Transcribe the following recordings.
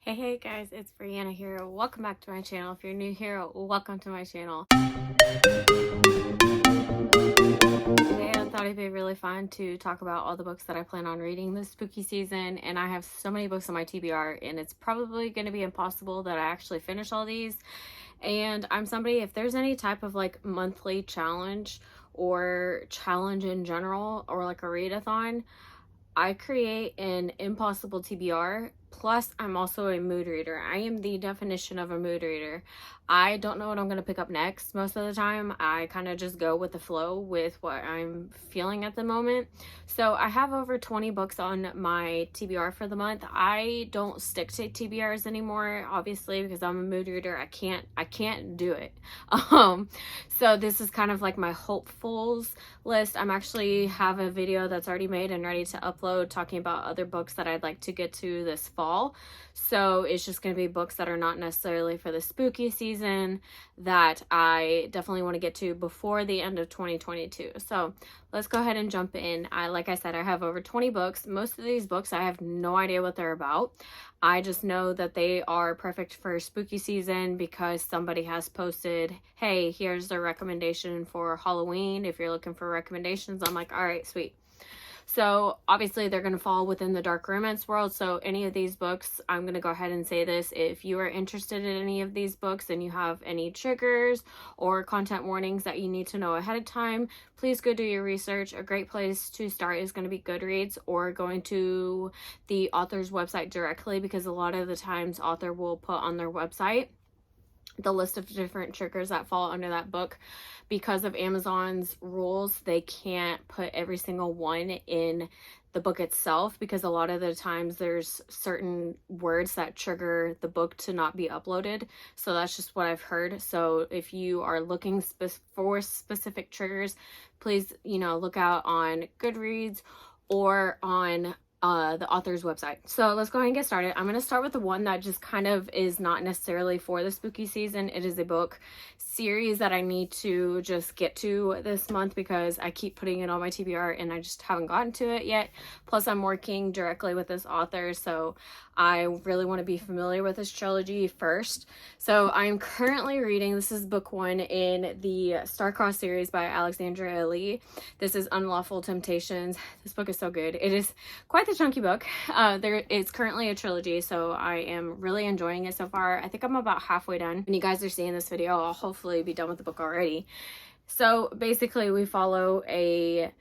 Hey guys, it's Brianna here. Welcome back to my channel. If you're new here, welcome to my channel. Today I thought it'd be really fun to talk about all the books that I plan on reading this spooky season, and I have so many books on my TBR, and it's probably going to be impossible that I actually finish all these. And I'm somebody, if there's any type of like monthly challenge or challenge in general, or like a readathon, I create an impossible TBR. Plus, I'm also a mood reader. I am the definition of a mood reader. I don't know what I'm going to pick up next most of the time. I kind of just go with the flow with what I'm feeling at the moment. So I have over 20 books on my TBR for the month. I don't stick to TBRs anymore, obviously, because I'm a mood reader. I can't do it. So this is kind of like my hopefuls list. I'm actually have a video that's already made and ready to upload talking about other books that I'd like to get to this fall. So it's just going to be books that are not necessarily for the spooky season that I definitely want to get to before the end of 2022. So let's go ahead and jump in. Like I said, I have over 20 books. Most of these books I have no idea what they're about. I just know that they are perfect for spooky season because somebody has posted, hey, here's the recommendation for Halloween. If you're looking for recommendations, I'm like, all right, sweet. So obviously they're going to fall within the dark romance world. So any of these books, I'm going to go ahead and say this. If you are interested in any of these books and you have any triggers or content warnings that you need to know ahead of time, please go do your research. A great place to start is going to be Goodreads or going to the author's website directly, because a lot of the times author will put on their website the list of different triggers that fall under that book. Because of Amazon's rules, they can't put every single one in the book itself, because a lot of the times there's certain words that trigger the book to not be uploaded. So that's just what I've heard. So if you are looking for specific triggers, please, look out on Goodreads or on the author's website. So let's go ahead and get started. I'm going to start with the one that just kind of is not necessarily for the spooky season. It is a book series that I need to just get to this month because I keep putting it on my TBR and I just haven't gotten to it yet. Plus I'm working directly with this author, so I really want to be familiar with this trilogy first. So I'm currently reading, this is book one in the Star-Crossed series by Alexandria Lee. This is Unlawful Temptations. This book is so good. It is quite the chunky book. It's currently a trilogy, so I am really enjoying it so far. I think I'm about halfway done. When you guys are seeing this video, I'll hopefully be done with the book already. So basically we follow a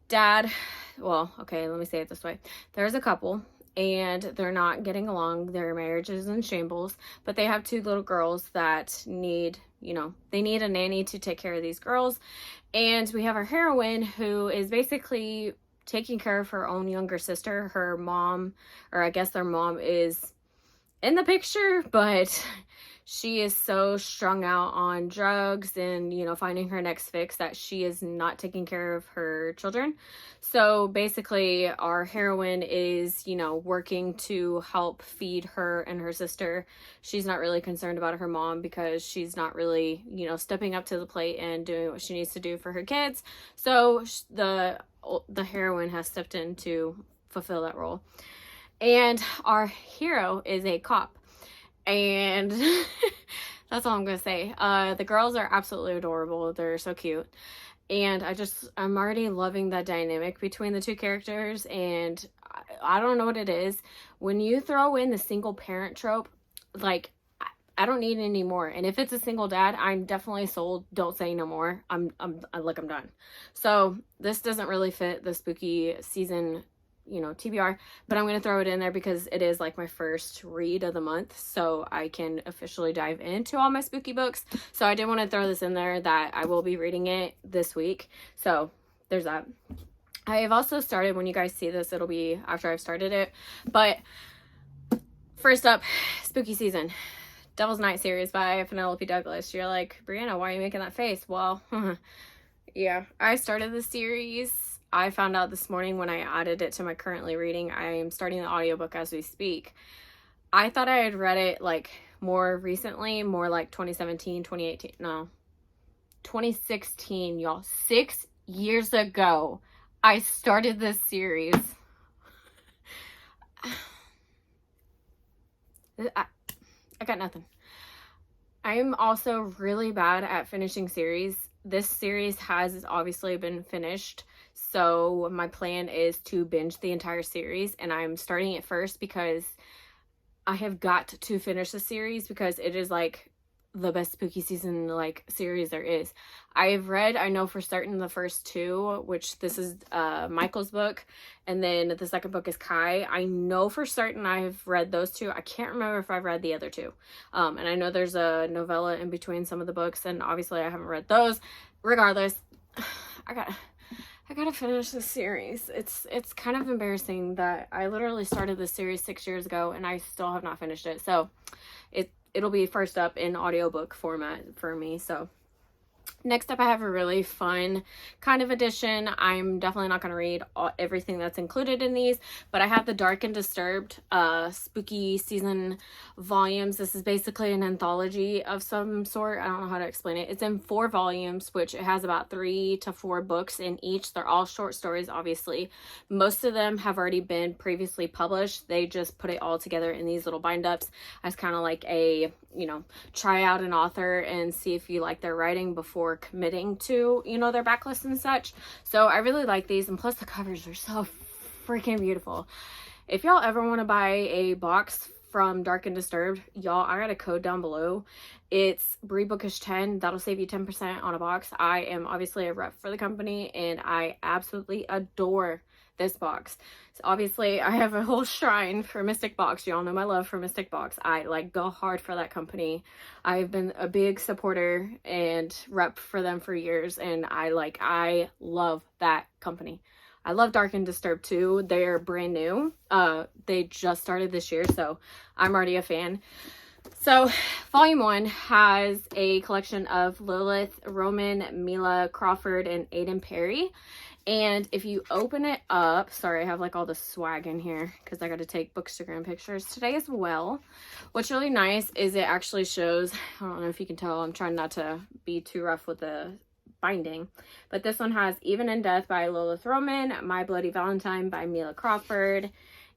dad. Well, okay, let me say it this way. There's a couple and they're not getting along. Their marriage is in shambles, but they have two little girls that need, they need a nanny to take care of these girls. And we have our heroine who is basically taking care of her own younger sister. Her mom, or I guess their mom, is in the picture, but she is so strung out on drugs and, finding her next fix that she is not taking care of her children. So basically our heroine is, working to help feed her and her sister. She's not really concerned about her mom because she's not really, stepping up to the plate and doing what she needs to do for her kids. So the heroine has stepped in to fulfill that role. And our hero is a cop. And that's all I'm going to say. The girls are absolutely adorable. They're so cute. And I'm already loving that dynamic between the two characters. And I don't know what it is. When you throw in the single parent trope, like, I don't need any more. And if it's a single dad, I'm definitely sold. Don't say no more. I'm done. So this doesn't really fit the spooky season, TBR, but I'm going to throw it in there because it is like my first read of the month, so I can officially dive into all my spooky books. So I did want to throw this in there that I will be reading it this week. So there's that. I have also started, when you guys see this, it'll be after I've started it. But first up, spooky season. Devil's Night series by Penelope Douglas. You're like, Brianna, why are you making that face? Well, yeah, I started the series. I found out this morning when I added it to my currently reading. I am starting the audiobook as we speak. I thought I had read it like more recently, more like 2017, 2018. No, 2016, y'all. 6 years ago, I started this series. I got nothing. I'm also really bad at finishing series. This series has obviously been finished, so my plan is to binge the entire series, and I'm starting it first because I have got to finish the series because it is like the best spooky season like series there is. I've read, I know for certain, the first two, which this is Michael's book, and then the second book is Kai. I know for certain I've read those two. I can't remember if I've read the other two. And I know there's a novella in between some of the books, and obviously I haven't read those. Regardless, I gotta finish this series. It's kind of embarrassing that I literally started this series 6 years ago and I still have not finished it. So it'll be first up in audiobook format for me. So next up, I have a really fun kind of edition. I'm definitely not going to read everything that's included in these, but I have the Dark and Disturbed spooky season volumes. This is basically an anthology of some sort. I don't know how to explain it. It's in 4 volumes, which it has about 3 to 4 books in each. They're all short stories, obviously. Most of them have already been previously published. They just put it all together in these little bind-ups as kind of like a, you know, try out an author and see if you like their writing before committing to, you know, their backlist and such. So I really like these, and plus the covers are so freaking beautiful. If y'all ever want to buy a box from Dark and Disturbed, y'all, I got a code down below. It's BreeBookish10. That'll save you 10% on a box. I am obviously a rep for the company, and I absolutely adore this box. So obviously I have a whole shrine for Mystic Box. Y'all know my love for Mystic Box. I like go hard for that company. I've been a big supporter and rep for them for years, and I love that company. I love Dark and Disturbed too. They're brand new. They just started this year, so I'm already a fan. So volume 1 has a collection of Lilith, Roman, Mila Crawford, and Aiden Perry. And if you open it up, sorry, I have like all the swag in here because I got to take Bookstagram pictures today as well. What's really nice is it actually shows, I don't know if you can tell, I'm trying not to be too rough with the binding, but this one has Even in Death by Lilith Roman, My Bloody Valentine by Mila Crawford,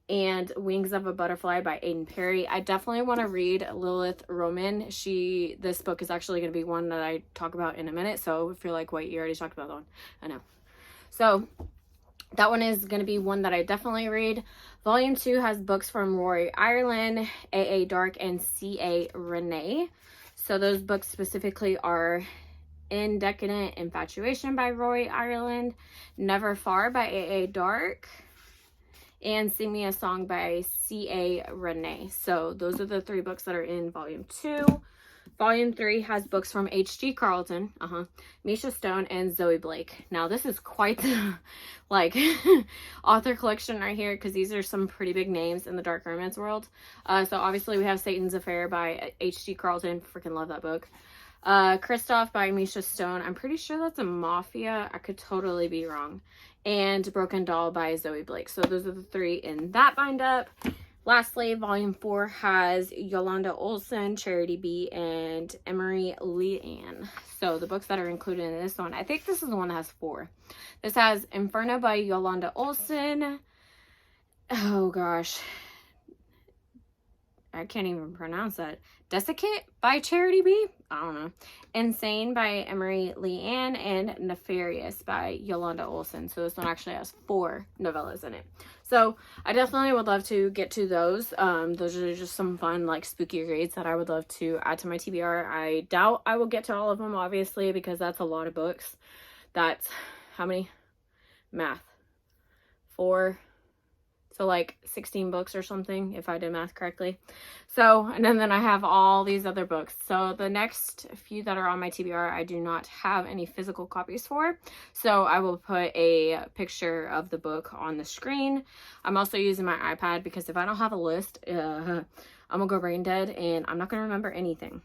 and Wings of a Butterfly by Aiden Perry. I definitely want to read Lilith Roman. This book is actually going to be one that I talk about in a minute, so if you're like, wait, you already talked about that one. I know. So that one is going to be one that I definitely read. Volume 2 has books from Rory Ireland, A.A. Dark, and C.A. Renee. So those books specifically are In Decadent Infatuation by Rory Ireland, Never Far by A.A. Dark, and Sing Me a Song by C.A. Renee. So those are the 3 books that are in Volume 2. Volume 3 has books from H.G. Carlton, Misha Stone, and Zoe Blake. Now, this is quite the, like, author collection right here, because these are some pretty big names in the dark romance world. So, obviously, we have Satan's Affair by H.G. Carlton. Freaking love that book. Christoph by Misha Stone. I'm pretty sure that's a mafia. I could totally be wrong. And Broken Doll by Zoe Blake. So, those are the 3 in that bind-up. Lastly, Volume 4 has Yolanda Olson, Charity B, and Emery Leanne. So the books that are included in this one, I think this is the one that has 4. This has Inferno by Yolanda Olson. Oh gosh. I can't even pronounce that. Desiccate by Charity B? I don't know. Insane by Emery Leanne, and Nefarious by Yolanda Olson. So this one actually has 4 novellas in it. So I definitely would love to get to those. Those are just some fun, like, spooky reads that I would love to add to my TBR. I doubt I will get to all of them, obviously, because that's a lot of books. That's how many? Math. 4. So like 16 books or something, if I did math correctly. So, and then I have all these other books. So the next few that are on my TBR, I do not have any physical copies for. So I will put a picture of the book on the screen. I'm also using my iPad because if I don't have a list, I'm gonna go brain dead and I'm not gonna remember anything.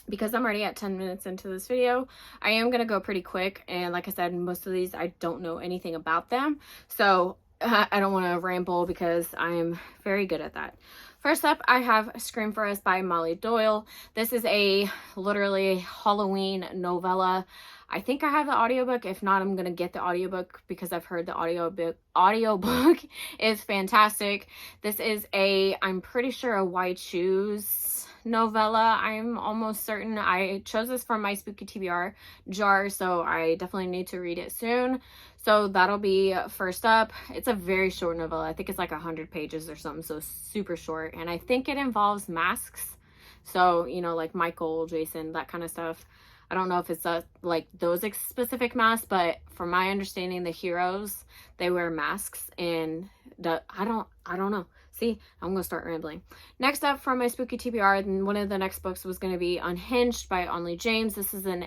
Because I'm already at 10 minutes into this video, I am gonna go pretty quick. And like I said, most of these, I don't know anything about them. So I don't want to ramble because I'm very good at that. First up, I have Scream for Us by Molly Doyle. This is a literally Halloween novella. I think I have the audiobook. If not, I'm going to get the audiobook because I've heard the audiobook is fantastic. This is I'm pretty sure a Why Choose novella. I'm almost certain. I chose this from my spooky TBR jar, so I definitely need to read it soon. So that'll be first up. It's a very short novella. I think it's like 100 pages or something, so super short. And I think it involves masks. So, you know, like Michael, Jason, that kind of stuff. I don't know if it's like those specific masks, but from my understanding, the heroes, they wear masks, and I don't know. See, I'm gonna start rambling. Next up from my spooky TBR, and one of the next books was gonna be Unhinged by Onley James. This is an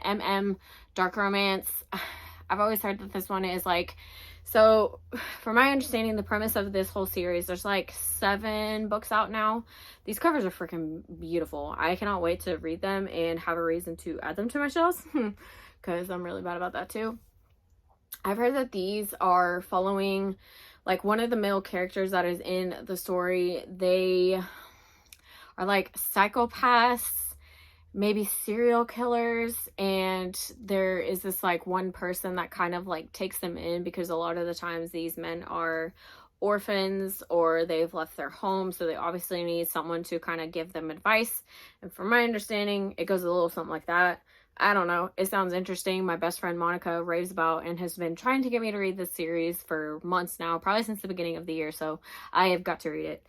dark romance. I've always heard that this one is like, so from my understanding, the premise of this whole series, there's like 7 books out now. These covers are freaking beautiful. I cannot wait to read them and have a reason to add them to my shelves because I'm really bad about that too. I've heard that these are following like one of the male characters that is in the story. They are like psychopaths, maybe serial killers, and there is this like one person that kind of like takes them in because a lot of the times these men are orphans or they've left their home, so they obviously need someone to kind of give them advice. And from my understanding, it goes a little something like that. I don't know. It sounds interesting. My best friend Monica raves about and has been trying to get me to read this series for months now, probably since the beginning of the year, so I have got to read it.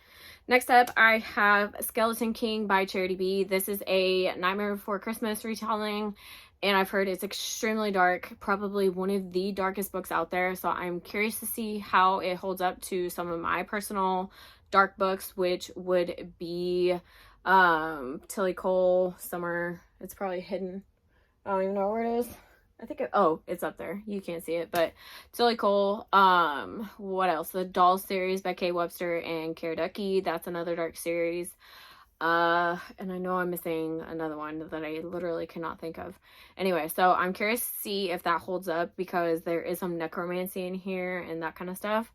Next up, I have Skeleton King by Charity B. This is a Nightmare Before Christmas retelling, and I've heard it's extremely dark, probably one of the darkest books out there, so I'm curious to see how it holds up to some of my personal dark books, which would be Tilly Cole, Summer. It's probably hidden. I don't even know where it is. I think it's up there. You can't see it, but Tilly Cole. What else? The Doll series by Kay Webster and Cara Ducky. That's another dark series. And I know I'm missing another one that I literally cannot think of. Anyway, so I'm curious to see if that holds up because there is some necromancy in here and that kind of stuff.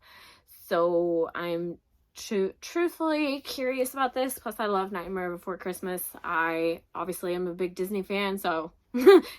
So I'm truthfully curious about this. Plus, I love Nightmare Before Christmas. I obviously am a big Disney fan, so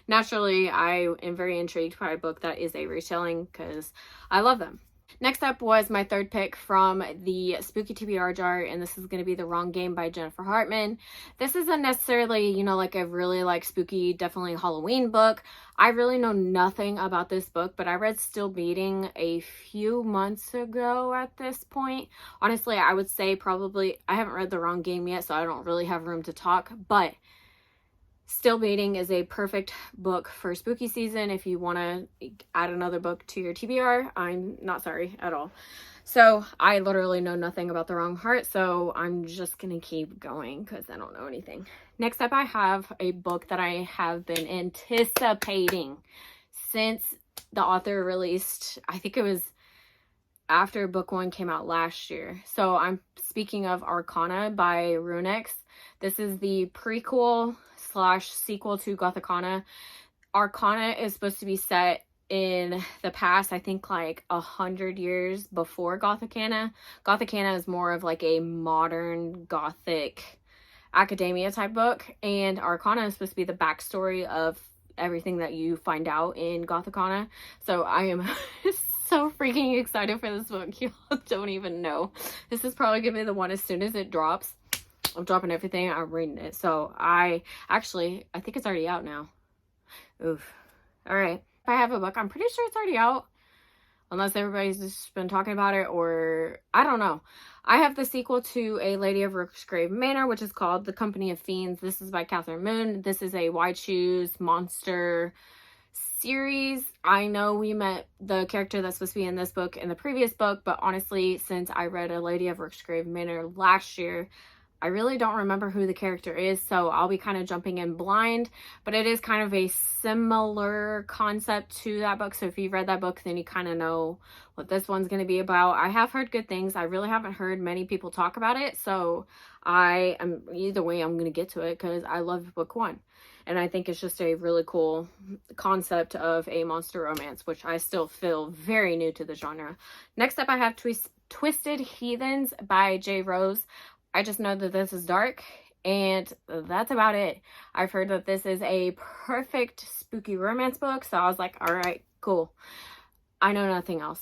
naturally I am very intrigued by a book that is a retelling because I love them. Next up was my third pick from the spooky TBR jar, and this is going to be The Wrong Game by Jennifer Hartman. This isn't necessarily, you know, like a really like spooky, definitely Halloween book. I really know nothing about this book, but I read Still Beating a few months ago at this point. Honestly, I would say probably, I haven't read The Wrong Game yet, so I don't really have room to talk, but Still Beating is a perfect book for spooky season. If you want to add another book to your TBR, I'm not sorry at all. So I literally know nothing about The Wrong Heart, so I'm just going to keep going because I don't know anything. Next up, I have a book that I have been anticipating since the author released, I think it was after book 1 came out last year. So I'm speaking of Arcana by Runex. This is the prequel / sequel to Gothicana. Arcana is supposed to be set in the past, I think like 100 years before Gothicana. Gothicana is more of like a modern Gothic academia type book, and Arcana is supposed to be the backstory of everything that you find out in Gothicana. So I am so freaking excited for this book. You don't even know. This is probably gonna be the one as soon as it drops. I'm dropping everything. I'm reading it. So I think it's already out now. Oof. All right. If I have a book, I'm pretty sure it's already out. Unless everybody's just been talking about it, or I don't know. I have the sequel to A Lady of Rooksgrave Manor, which is called The Company of Fiends. This is by Catherine Moon. This is a Why Choose monster series. I know we met the character that's supposed to be in this book in the previous book, but honestly, since I read A Lady of Rooksgrave Manor last year, I really don't remember who the character is, so I'll be kind of jumping in blind, but it is kind of a similar concept to that book, so if you've read that book, then you kind of know what this one's going to be about. I have heard good things. I really haven't heard many people talk about it, so either way, I'm going to get to it because I love book 1, and I think it's just a really cool concept of a monster romance, which I still feel very new to the genre. Next up, I have Twisted Heathens by J. Rose. I just know that this is dark And that's about it. I've heard that this is a perfect spooky romance book, so I was like, all right, cool. I know nothing else.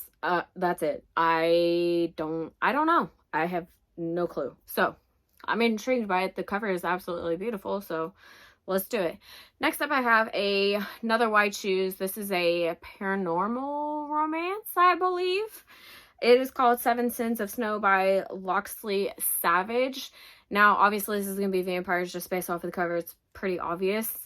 That's it. I don't know. I have no clue. So I'm intrigued by it. The cover is absolutely beautiful, so let's do it. Next up, I have another Why Choose. This is a paranormal romance, I believe. It is called Seven Sins of Snow by Loxley Savage. Now, obviously, this is going to be vampires just based off of the cover. It's pretty obvious.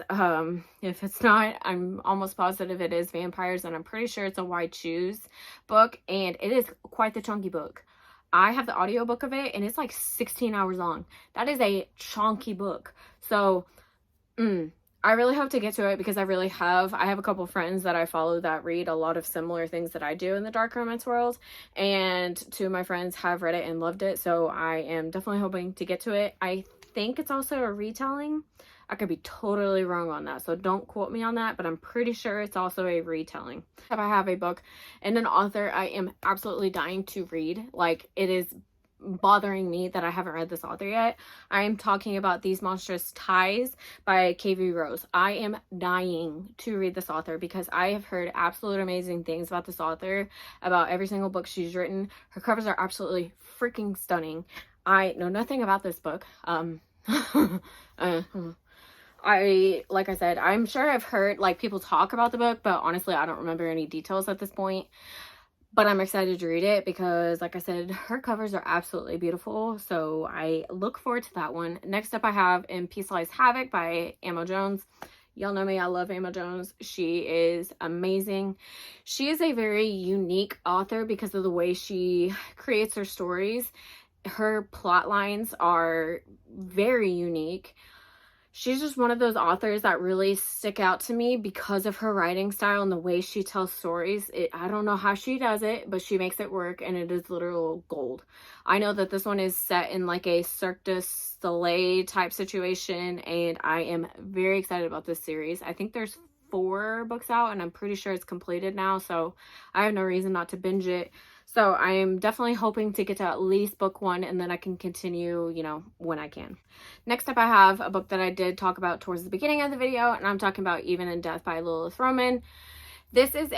If it's not, I'm almost positive it is vampires, and I'm pretty sure it's a Why Choose book, and it is quite the chunky book. I have the audiobook of it, and it's like 16 hours long. That is a chunky book. So, I really hope to get to it because I have a couple friends that I follow that read a lot of similar things that I do in the dark romance world, and two of my friends have read it and loved it, so I am definitely hoping to get to it. I think it's also a retelling. I could be totally wrong on that, so don't quote me on that, but I'm pretty sure it's also a retelling. If I have a book and an author I am absolutely dying to read, like it is bothering me that I haven't read this author yet. I am talking about These Monstrous Ties by KV Rose. I am dying to read this author because I have heard absolute amazing things about this author, about every single book she's written. Her covers are absolutely freaking stunning. I know nothing about this book. Like I said, I'm sure I've heard like people talk about the book, but honestly, I don't remember any details at this point. But I'm excited to read it because, like I said, her covers are absolutely beautiful. So I look forward to that one. Next up, I have In Peace Lies Havoc by Amo Jones. Y'all know me. I love Amo Jones. She is amazing. She is a very unique author because of the way she creates her stories. Her plot lines are very unique. She's just one of those authors that really stick out to me because of her writing style and the way she tells stories. I don't know how she does it, but she makes it work, and it is literal gold. I know that this one is set in like a Cirque du Soleil type situation, and I am very excited about this series. I think there's 4 books out, and I'm pretty sure it's completed now, so I have no reason not to binge it. So I am definitely hoping to get to at least book 1, and then I can continue, you know, when I can. Next up, I have a book that I did talk about towards the beginning of the video, and I'm talking about Even in Death by Lilith Roman. This is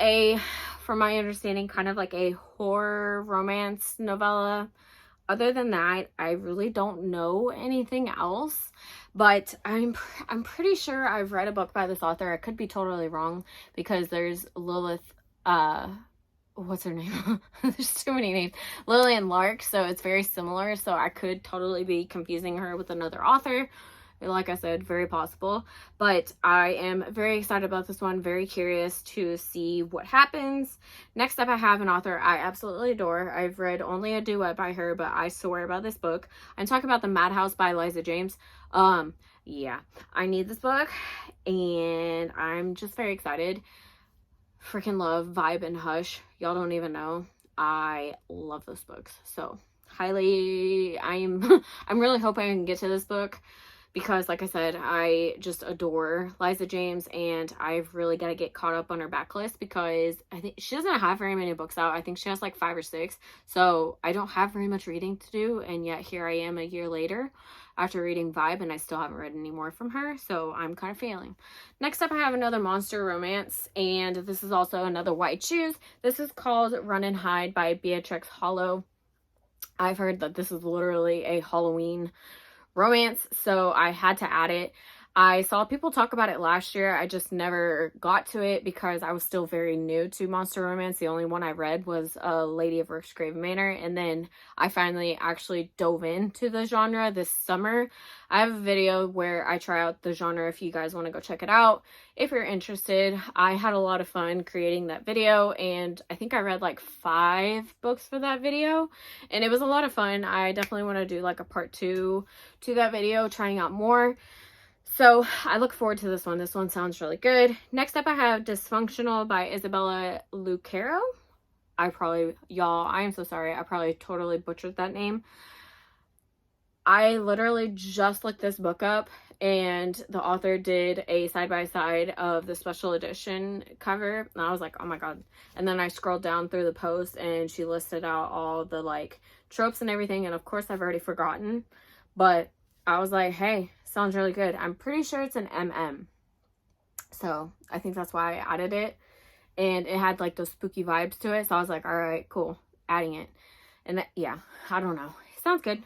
from my understanding, kind of like a horror romance novella. Other than that, I really don't know anything else, but I'm pretty sure I've read a book by this author. I could be totally wrong because there's Lilith, what's her name? There's too many names. Lillian Lark, so it's very similar, so I could totally be confusing her with another author. Like I said, very possible, but I am very excited about this one, very curious to see what happens. Next up, I have an author I absolutely adore. I've read only a duet by her, but I swear about this book. I'm talking about The Madhouse by Liza James. Yeah, I need this book, and I'm just very excited. Freaking love Vibe and Hush. Y'all don't even know. I love those books. So highly, I'm really hoping I can get to this book because, like I said, I just adore Liza James, and I've really got to get caught up on her backlist because I think she doesn't have very many books out. I think she has like 5 or 6. So I don't have very much reading to do, and yet here I am a year later after reading Vibe, and I still haven't read any more from her, so I'm kind of failing. Next up, I have another monster romance, and this is also another Why Choose. This is called Run and Hide by Beatrix Hollow. I've heard that this is literally a Halloween romance, so I had to add it. I saw people talk about it last year. I just never got to it because I was still very new to monster romance. The only one I read was Lady of Rooksgrave Manor, and then I finally actually dove into the genre this summer. I have a video where I try out the genre if you guys want to go check it out. If you're interested, I had a lot of fun creating that video, and I think I read like 5 books for that video, and it was a lot of fun. I definitely want to do like a part 2 to that video, trying out more. So I look forward to this one. This one sounds really good. Next up, I have Dysfunctional by Isabella Lucero. I am so sorry. I probably totally butchered that name. I literally just looked this book up, and the author did a side-by-side of the special edition cover, and I was like, oh my god. And then I scrolled down through the post, and she listed out all the like tropes and everything, and of course I've already forgotten, but I was like, hey, sounds really good. I'm pretty sure it's an MM. So I think that's why I added it. And it had like those spooky vibes to it. So I was like, all right, cool, adding it. And that, yeah, I don't know. Sounds good.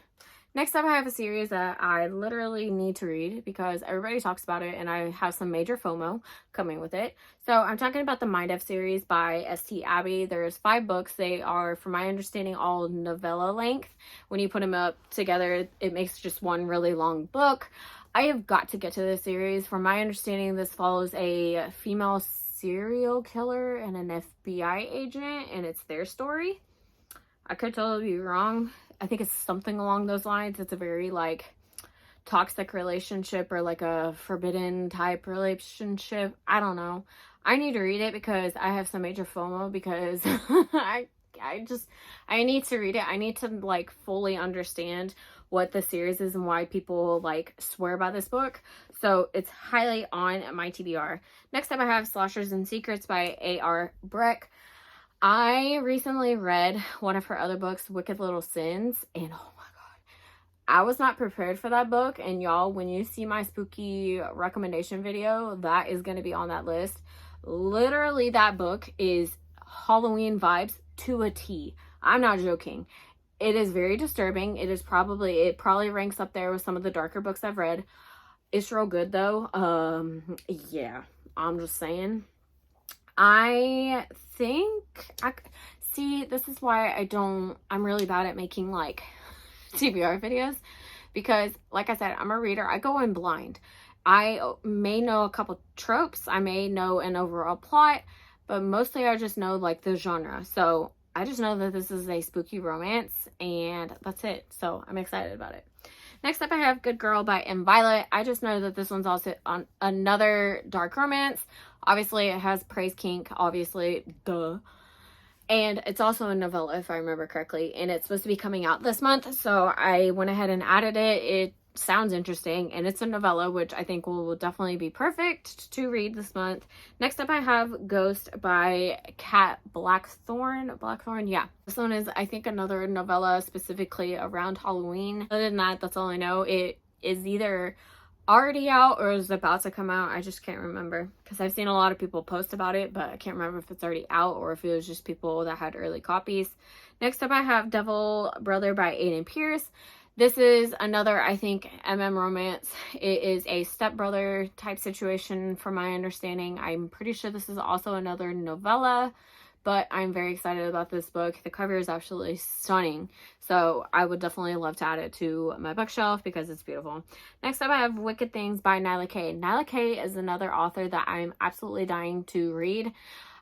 Next up, I have a series that I literally need to read because everybody talks about it and I have some major FOMO coming with it. So I'm talking about the Mind F series by St. Abbey. There's 5 books. They are, from my understanding, all novella length. When you put them up together, it makes just one really long book. I have got to get to this series. From my understanding, this follows a female serial killer and an FBI agent, and it's their story. I could totally be wrong. I think it's something along those lines. It's a very like toxic relationship or like a forbidden type relationship. I don't know. I need to read it because I have some major FOMO because I need to read it. I need to like fully understand what the series is and why people like swear by this book. So it's highly on my TBR. Next up I have Slashers and Secrets by A.R. Breck. I recently read one of her other books, Wicked Little Sins, and oh my god, I was not prepared for that book. And y'all, when you see my spooky recommendation video, that is going to be on that list. Literally, that book is Halloween vibes to a T. I'm not joking. It is very disturbing. It probably ranks up there with some of the darker books I've read. It's real good though. Yeah, I'm just saying. I think see, this is why I'm really bad at making like TBR videos, because like I said, I'm a reader. I go in blind. I may know a couple tropes, I may know an overall plot, but mostly I just know like the genre. So I just know that this is a spooky romance and that's it. So I'm excited about it. Next up, I have Good Girl by M. Violet. I just know that this one's also on another dark romance. Obviously, it has praise kink, obviously, duh. And it's also a novella, if I remember correctly. And it's supposed to be coming out this month, so I went ahead and added it. It sounds interesting, and it's a novella, which I think will definitely be perfect to read this month. Next up, I have Ghost by Kat Blackthorne. Yeah. This one is, I think, another novella specifically around Halloween. Other than that, that's all I know. It is either already out or is about to come out. I just can't remember because I've seen a lot of people post about it, but I can't remember if it's already out or if it was just people that had early copies. Next up, I have Devil Brother by Aiden Pierce. This is another, I think, romance. It is a stepbrother type situation from my understanding. I'm pretty sure this is also another novella, but I'm very excited about this book. The cover is absolutely stunning, so I would definitely love to add it to my bookshelf because it's beautiful. Next up, I have Wicked Things by Nyla K. Nyla K is another author that I'm absolutely dying to read.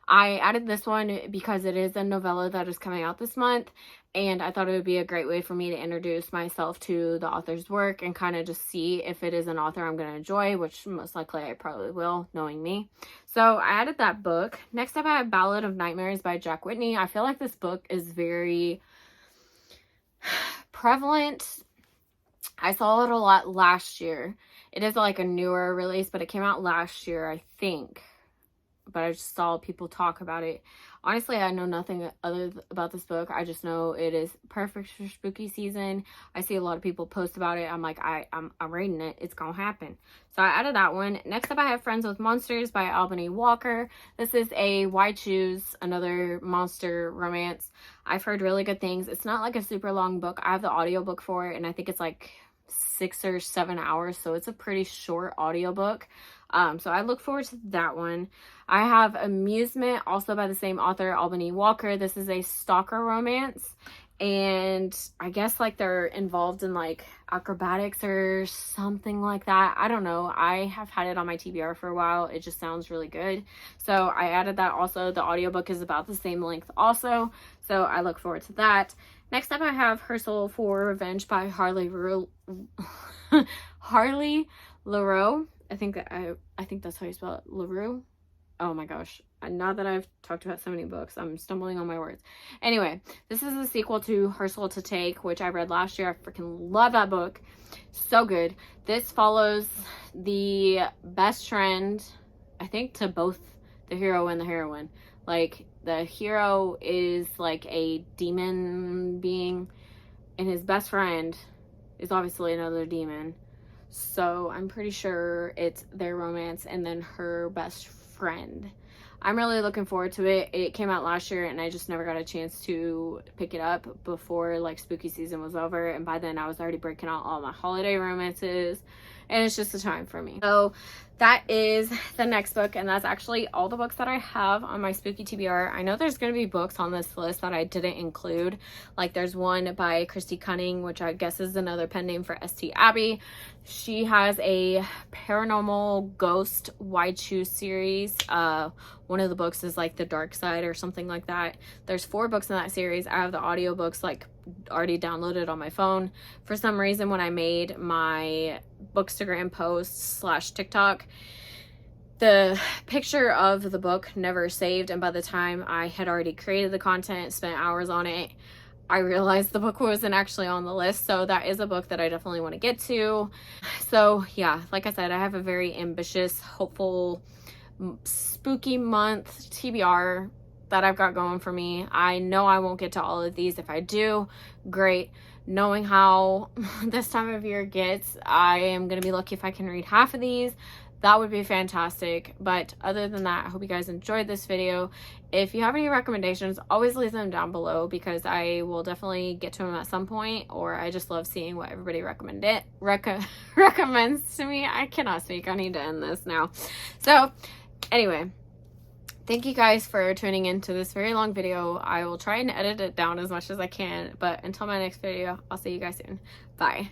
I added this one because it is a novella that is coming out this month, and I thought it would be a great way for me to introduce myself to the author's work and kind of just see if it is an author I'm going to enjoy, which most likely I probably will, knowing me. So I added that book. Next up, I have Ballad of Nightmares by Jack Whitney. I feel like this book is very prevalent. I saw it a lot last year. It is like a newer release, but it came out last year, I think. But I just saw people talk about it. Honestly, I know nothing other about this book. I just know it is perfect for spooky season. I see a lot of people post about it. I'm like, I'm reading it. It's gonna happen. So I added that one. Next up, I have Friends with Monsters by Albany Walker. This is a Why Choose, another monster romance. I've heard really good things. It's not like a super long book. I have the audiobook for it, and I think it's like 6 or 7 hours, so it's a pretty short audiobook. So I look forward to that one. I have Amusement, also by the same author, Albany Walker. This is a stalker romance, and I guess like they're involved in like acrobatics or something like that. I don't know. I have had it on my TBR for a while. It just sounds really good, so I added that also. The audiobook is about the same length also, so I look forward to that. Next up, I have Her Soul for Revenge by Harley LaRue. I think that's how you spell it. LaRue. Oh my gosh. Now that I've talked about so many books, I'm stumbling on my words. Anyway, this is a sequel to Her Soul to Take, which I read last year. I freaking love that book. So good. This follows the best friend, I think, to both the hero and the heroine. Like, the hero is like a demon being, and his best friend is obviously another demon. So I'm pretty sure it's their romance and then her best friend. I'm really looking forward to it. It came out last year and I just never got a chance to pick it up before like spooky season was over, and by then I was already breaking out all my holiday romances, and it's just a time for me. So that is the next book, and that's actually all the books that I have on my spooky TBR. I know there's going to be books on this list that I didn't include. Like there's one by Christy Cunning, which I guess is another pen name for St. Abby. She has a paranormal ghost wide shoe series. One of the books is like The Dark Side or something like that. There's 4 books in that series. I have the audiobooks like already downloaded on my phone. For some reason, when I made my Bookstagram post / TikTok, the picture of the book never saved, and by the time I had already created the content, spent hours on it, I realized the book wasn't actually on the list. So that is a book that I definitely want to get to. So yeah, like I said, I have a very ambitious, hopeful, spooky month TBR that I've got going for me. I know I won't get to all of these. If I do, great. Knowing how this time of year gets, I am going to be lucky if I can read half of these. That would be fantastic. But other than that, I hope you guys enjoyed this video. If you have any recommendations, always leave them down below, because I will definitely get to them at some point, or I just love seeing what everybody recommends to me. I cannot speak. I need to end this now. So anyway, thank you guys for tuning into this very long video. I will try and edit it down as much as I can, but until my next video, I'll see you guys soon. Bye.